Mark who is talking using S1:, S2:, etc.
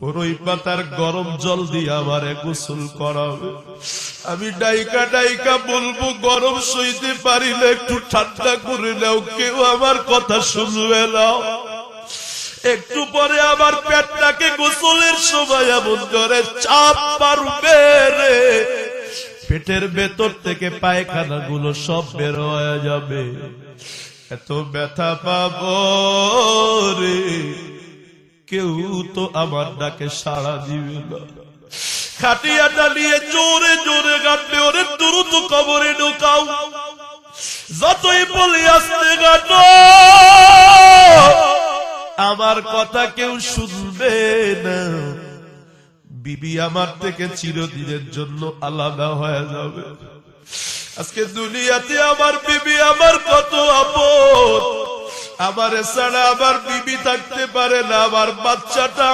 S1: বড়ই পাতার গরম জল দিয়ে আমারে গোসল করাবে। আমি ডাইকা ডাইকা বলবো গরম সইতে পারিলে একটু ঠান্ডা করে নাও, কেউ আমার কথা শুনবে না। একটু পরে আমার পেটটাকে গোসলের সময় এমন করে চাপ মারবে রে, পেটের ভেতর থেকে পায়খানা গুলো সব বের হয়ে যাবে। এত ব্যথা পাবো রে, কেউ তো আমার ডাকে সাড়া দিবে না। খাটিয়াটা নিয়ে জোরে জোরে গাঁটবে, ওরে দ্রুত কবরে ঢোকাও। যতই বলি আসতে গাঁটো, আমার কথা কেউ শুনবে না। বিবি আমার থেকে চিরদিনের জন্য আলাদা হয়ে যাবে। আজকে দুনিয়াতে আমার বিবি আমার কত আপন, আমার ছাড়া আমার বিবি থাকতে পারে না, আমার বাচ্চাটা